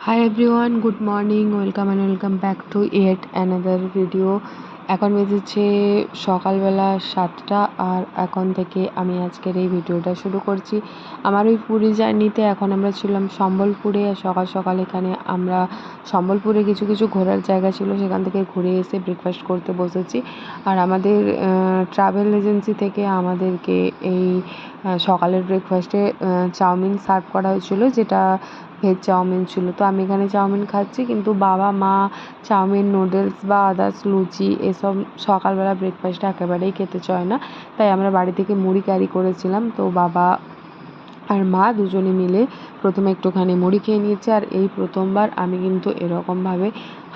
Hi everyone, good morning, welcome and welcome back to yet another video. এখন বেজেছে সকালবেলা 7টা আর এখন থেকে আমি আজকের এই ভিডিওটা শুরু করছি। আমার ওই পুরী জার্নিতে এখন আমরা ছিলাম সম্বলপুরে। সকাল সকাল এখানে আমরা সম্বলপুরে কিছু ঘোরার জায়গা ছিল, সেখান থেকে ঘুরে এসে ব্রেকফাস্ট করতে বসেছি। আর আমাদের ট্রাভেল এজেন্সি থেকে আমাদেরকে এই সকালের ব্রেকফাস্টে চাউমিন সার্ভ করা হয়েছিল, যেটা ভেজ চাউমিন ছিল। তো আমি এখানে চাউমিন খাচ্ছি, কিন্তু বাবা মা চাউমিন, নুডলস বা আদার্স লুচি এসব সকালবেলা ব্রেকফাস্টে একেবারেই খেতে চায় না। তাই আমরা বাড়ি থেকে মুড়ি ক্যারি করেছিলাম। তো বাবা আর মা দুজনে মিলে প্রথমে একটুখানি মুড়ি খেয়ে নিয়েছে। আর এই প্রথমবার আমি কিন্তু এরকমভাবে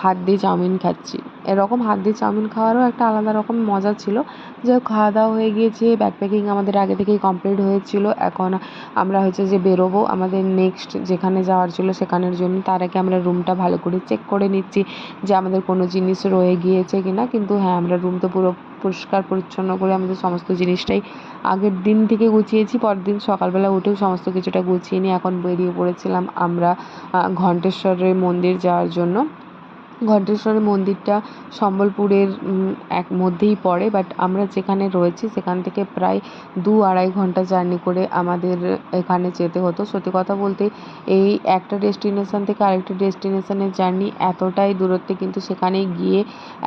হাত দিয়ে চাউমিন খাচ্ছি। এরকম হাত দিয়ে চাউমিন খাওয়ারও একটা আলাদা রকম মজা ছিল। যাই হোক, খাওয়া দাওয়া হয়ে গিয়েছে, ব্যাকপ্যাকিং আমাদের আগে থেকেই কমপ্লিট হয়েছিল। এখন আমরা হচ্ছে যে বেরোবো আমাদের নেক্সট যেখানে যাওয়ার ছিল সেখানের জন্য। তার আগে আমরা রুমটা ভালো করে চেক করে নিচ্ছি যে আমাদের কোনো জিনিস রয়ে গিয়েছে কিনা। কিন্তু হ্যাঁ, আমরা রুম তো পুরো পরিষ্কার পরিচ্ছন্ন করে আমাদের সমস্ত জিনিসটাই আগের দিন থেকে গুছিয়েছি। পরের দিন সকালবেলা উঠেও সমস্ত কিছুটা গুছিয়ে নিয়ে এখন বেরিয়ে পড়েছিলাম আমরা ঘণ্টেশ্বরের মন্দির যাওয়ার জন্য। ঘণ্টেশ্বরের মন্দিরটা সম্বলপুরের এক মধ্যেই পড়ে, বাট আমরা যেখানে রয়েছি সেখান থেকে প্রায় 2-2.5 ঘন্টা জার্নি করে আমাদের এখানে যেতে হতো। সত্যি কথা বলতে এই একটা ডেস্টিনেশন থেকে আরেকটা ডেস্টিনেশনের জার্নি এতটাই দূরত্বে, কিন্তু সেখানে গিয়ে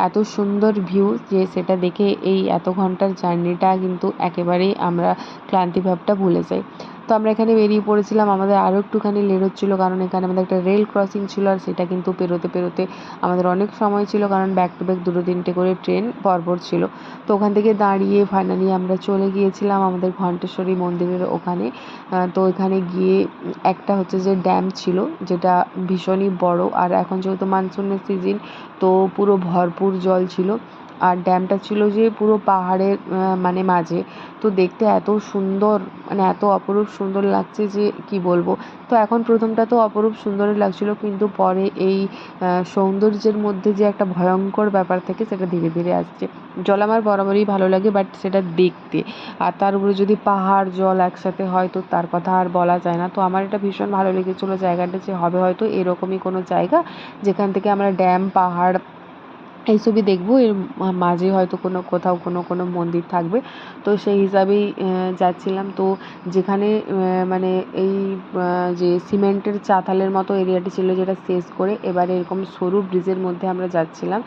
এত সুন্দর ভিউ যে সেটা দেখে এই এত ঘন্টার জার্নিটা কিন্তু একেবারেই আমরা ক্লান্তিভাবটা ভুলে যাই। তো আমরা এখানে বেরিয়ে পড়েছিলাম। আমাদের আরও একটুখানি লেট হচ্ছিলো, কারণ এখানে আমাদের একটা রেল ক্রসিং ছিল, আর সেটা কিন্তু পেরোতে আমাদের অনেক সময় ছিল, কারণ ব্যাক টু ব্যাক 2-3টে করে ট্রেন পরপর ছিল। তো ওখান থেকে দাঁড়িয়ে ফাইনালি আমরা চলে গিয়েছিলাম আমাদের ঘণ্টেশ্বরী মন্দিরের ওখানে। তো এখানে গিয়ে একটা হচ্ছে যে ড্যাম ছিল, যেটা ভীষণই বড়। আর এখন যেহেতু মানসুনের সিজন, তো পুরো ভরপুর জল ছিল। আর ড্যামটা ছিল যে পুরো পাহাড়ের মানে মাঝে। তো দেখতে এত সুন্দর, মানে এত অপরূপ সুন্দর লাগছে যে কি বলবো। তো এখন প্রথমটা তো অপরূপ সুন্দরই লাগছিল, কিন্তু পরে এই সৌন্দর্যের মধ্যে যে একটা ভয়ঙ্কর ব্যাপার থাকে সেটা ধীরে ধীরে আসছে। জল আমার বরাবরই ভালো লাগে, বাট সেটা দেখতে, আর তার উপরে যদি পাহাড় জল একসাথে হয় তো তার কথা আর বলা যায় না। তো আমার এটা ভীষণ ভালো লেগেছিলো জায়গাটা, যে হবে হয়তো এরকমই কোনো জায়গা যেখান থেকে আমরা ড্যাম, পাহাড় এইসবই দেখবো। এর মাঝে হয়তো কোথাও কোনো মন্দির থাকবে। তো সেই হিসাবেই যাচ্ছিলাম। তো যেখানে মানে এই যে সিমেন্টের চাতালের মতো এরিয়াটি ছিল, যেটা শেষ করে এবারে এরকম সরু ব্রিজের মধ্যে আমরা যাচ্ছিলাম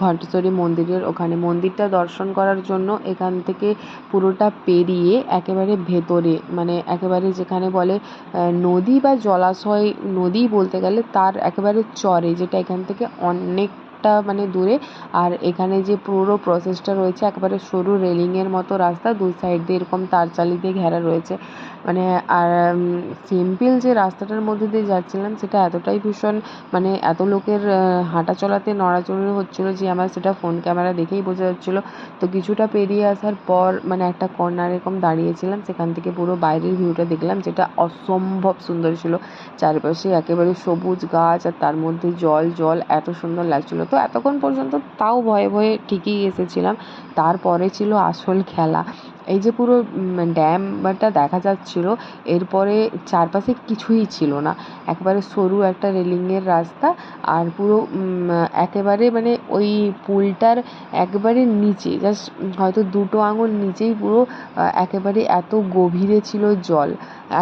ঘণ্টেশ্বরী মন্দিরের ওখানে। মন্দিরটা দর্শন করার জন্য এখান থেকে পুরোটা পেরিয়ে একেবারে ভেতরে, মানে একেবারে যেখানে বলে নদী বা জলাশয়, নদীই বলতে গেলে, তার একেবারে চরে, যেটা এখান থেকে অনেকটা মানে দূরে। আর এখানে যে পুরো প্রসেসটা রয়েছে, একেবারে সরু রেলিংয়ের মতো রাস্তা, দুই সাইড দিয়ে এরকম তারজালি দিয়ে ঘেরা রয়েছে। মানে আর সিম্পল যে রাস্তাটার মধ্যে দিয়ে যাচ্ছিলাম সেটা এতটাই ভীষণ, মানে এত লোকের হাঁটা চলাতে নড়াচড়া হচ্ছিলো যে আমার সেটা ফোন ক্যামেরা দেখেই বোঝা যাচ্ছিলো। তো কিছুটা পেরিয়ে আসার পর মানে একটা কর্নার এরকম দাঁড়িয়েছিলাম, সেখান থেকে পুরো বাইরের ভিউটা দেখলাম, যেটা অসম্ভব সুন্দর ছিল। চারপাশে একেবারে সবুজ গাছ, আর তার মধ্যে জল এত সুন্দর লাগছিলো। তো এতক্ষণ পর্যন্ত তাও ভয়ে ভয়ে ঠিকই এসেছিলাম। তারপরে ছিল আসল খেলা। এই যে পুরো ড্যামটা দেখা যাচ্ছিলো, এরপরে চারপাশে কিছুই ছিল না, একেবারে সরু একটা রেলিংয়ের রাস্তা। আর পুরো একেবারে মানে ওই পুলটার একেবারে নিচে, জাস্ট হয়তো 2 আঙুল নিচেই পুরো একেবারে এত গভীরে ছিল জল।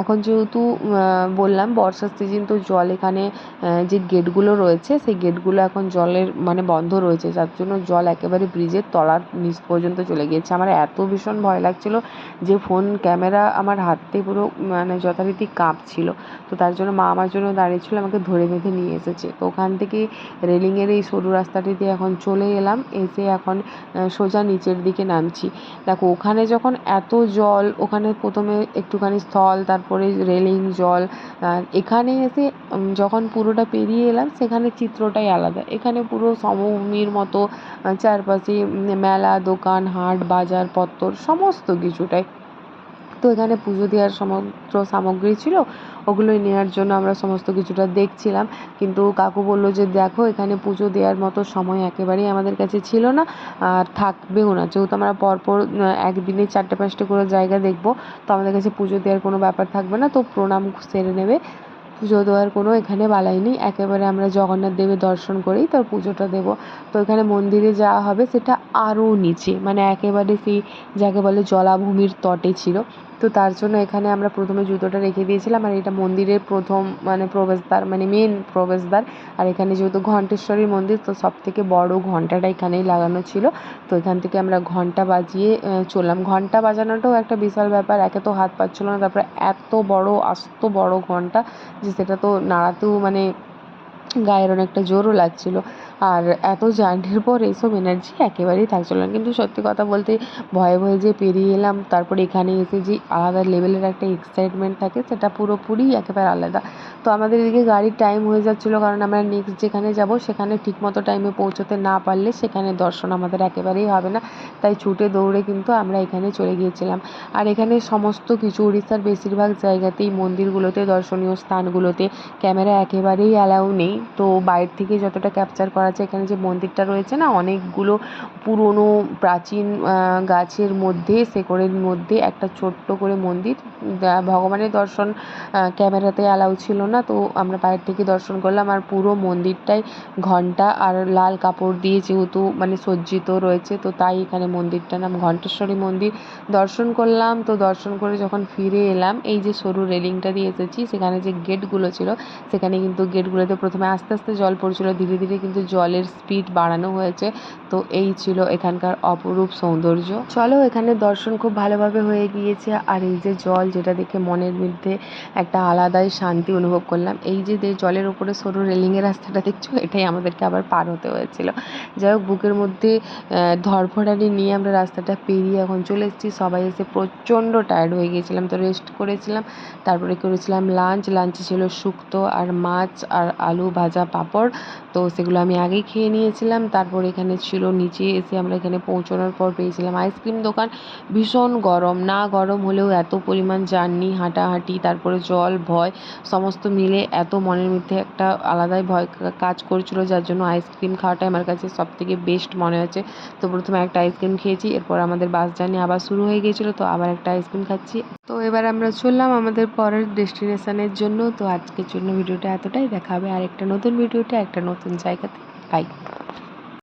এখন যেহেতু বললাম বর্ষার সিজন, তো জল এখানে যে গেটগুলো রয়েছে সেই গেটগুলো এখন জলের মানে বন্ধ রয়েছে, যার জন্য জল একেবারে ব্রিজের তলার নিচ পর্যন্ত চলে গিয়েছে। আমার এত ভীষণ ভয় লাগছিলো যে ফোন ক্যামেরা আমার হাতে পুরো মানে যথারীতি কাঁপছিল। তো তার জন্য মা আমার জন্য দাঁড়িয়েছিল, আমাকে ধরে বেঁধে নিয়ে এসেছে। তো ওখান থেকে রেলিংয়ের এই সরু রাস্তাটি দিয়ে এখন চলে এলাম, এসে এখন সোজা নিচের দিকে নামছি। দেখো ওখানে যখন এত জল, ওখানে প্রথমে একটুখানি স্থল, তারপরে রেলিং, জল। এখানে এসে যখন পুরোটা পেরিয়ে এলাম, সেখানে চিত্রটাই আলাদা। এখানে পুরো সমভূমির মতো, চারপাশে মেলা, দোকান, হাট, বাজার, পত্তর, সমস্ত কিছুটাই। তো এখানে পুজো দেওয়ার সমস্ত সামগ্রী ছিল, ওগুলোই নেওয়ার জন্য আমরা সমস্ত কিছুটা দেখছিলাম। কিন্তু কাকু বললো যে দেখো, এখানে পুজো দেওয়ার মতো সময় একেবারেই আমাদের কাছে ছিল না, আর থাকবেও না। যেহেতু আমরা পরপর একদিনে 4টে 5টে করে জায়গা দেখবো, তো আমাদের কাছে পুজো দেওয়ার কোনো ব্যাপার থাকবে না, তো প্রণাম সেরে নেবে। পুজো দেওয়ার কোনো এখানে বালাই নেই, একেবারে আমরা জগন্নাথ দেবের দর্শন করেই তার পুজোটা দেবো। তো এখানে মন্দিরে যাওয়া হবে সেটা আরও নিচে, মানে একেবারে সেই যাকে বলে জলাভূমির তটে ছিল। তো তার জন্য এখানে আমরা প্রথমে জুতোটা রেখে দিয়েছিলাম, আর এটা মন্দিরের প্রথম মানে প্রবেশদ্বার, মানে মেন প্রবেশদ্বার। আর এখানে যেহেতু ঘণ্টেশ্বরী মন্দির, তো সবথেকে বড় ঘণ্টাটা এখানেই লাগানো ছিল। তো এখান থেকে আমরা ঘণ্টা বাজিয়ে চললাম। ঘণ্টা বাজানোটাও একটা বিশাল ব্যাপার, একে তো হাত পাচ্ছিল না, তারপরে এত বড় আস্ত বড় ঘণ্টা যে সেটা তো নাড়াতেও মানে গায়ের অনেকটা জোরও লাগছিল। আর এত জার্নির পর এইসব এনার্জি একেবারেই থাকছিল না। কিন্তু সত্যি কথা বলতে ভয়ে ভয়ে যে পেরিয়ে এলাম, তারপরে এখানে এসে যে আলাদা লেভেলের একটা এক্সাইটমেন্ট থাকে সেটা পুরোপুরি একেবারে আলাদা। তো আমাদের এদিকে গাড়ির টাইম হয়ে যাচ্ছিলো, কারণ আমরা নেক্সট যেখানে যাব সেখানে ঠিকমতো টাইমে পৌঁছতে না পারলে সেখানে দর্শন আমাদের একেবারেই হবে না। তাই ছুটে দৌড়ে কিন্তু আমরা এখানে চলে গিয়েছিলাম। আর এখানে সমস্ত কিছু উড়িষ্যার বেশিরভাগ জায়গাতেই মন্দিরগুলোতে, দর্শনীয় স্থানগুলোতে ক্যামেরা একেবারেই অ্যালাউ নেই। তো বাইরে থেকে যতটা ক্যাপচার করা যায়, এখানে যে মন্দিরটা রয়েছে না, অনেকগুলো পুরনো প্রাচীন গাছের মধ্যে, শেকড়ের মধ্যে একটা ছোট্ট করে মন্দির। ভগবানের দর্শন ক্যামেরাতে অ্যালাউ ছিল না, তো আমরা বাইরে থেকে দর্শন করলাম। আর পুরো মন্দিরটাই ঘণ্টা আর লাল কাপড় দিয়ে যেহেতু মানে সজ্জিত রয়েছে, তো তাই এখানে মন্দিরটার নাম ঘণ্টেশ্বরী মন্দির। দর্শন করলাম, তো দর্শন করে যখন ফিরে এলাম, এই যে সরু রেলিংটা দিয়ে এসেছি, সেখানে যে গেটগুলো ছিল সেখানে কিন্তু গেটগুলোতে প্রথমে আস্তে আস্তে জল পড়ছিল, ধীরে ধীরে কিন্তু জলের স্পিড বাড়ানো হয়েছে। তো এই ছিল এখানকার অপরূপ সৌন্দর্য। চলো, এখানে দর্শন খুব ভালোভাবে হয়ে গিয়েছে। আর এই যে জল, যেটা দেখে মনের মধ্যে একটা আলাদাই শান্তি অনুভব করলাম। এই যে জলের উপরে সরু রেলিংয়ের রাস্তাটা দেখছো, এটাই আমাদেরকে আবার পার হতে হয়েছিল। যাই হোক, বুকের মধ্যে ধরফরানি নিয়ে আমরা রাস্তাটা পেরিয়ে এখন চলে এসেছি। সবাই এসে প্রচণ্ড টায়ার্ড হয়ে গিয়েছিলাম, তো রেস্ট করেছিলাম। তারপরে করেছিলাম লাঞ্চ। লাঞ্চে ছিল শুক্তো আর মাছ আর আলু ভাজা, পাঁপড়। তো সেগুলো আমি আগেই খেয়ে নিয়েছিলাম। তারপর এখানে ছিল, নিচে এসে আমরা এখানে পৌঁছানোর পর পেয়েছিলাম আইসক্রিম দোকান। ভীষণ গরম, না গরম হলেও এত পরিমাণ জার্নি, হাঁটাহাঁটি, তারপরে জল, ভয়, সমস্ত মিলে এত মনের মধ্যে একটা আলাদাই ভয় কাজ করছিল, যার জন্য আইসক্রিম খাওয়াটাই আমার কাছে সবথেকে বেস্ট মনে হয়েছে। তো প্রথমে একটা আইসক্রিম খেয়েছি, এরপর আমাদের বাস জার্নি আবার শুরু হয়ে গিয়েছিলো, তো আবার একটা আইসক্রিম খাচ্ছি। তো এবার আমরা চললাম আমাদের পরের ডেস্টিনেশনের জন্য। তো আজকের জন্য ভিডিওটা এতটাই, দেখা হবে আরেকটা নতুন ভিডিওতে একটা নতুন জায়গাতে। বাই।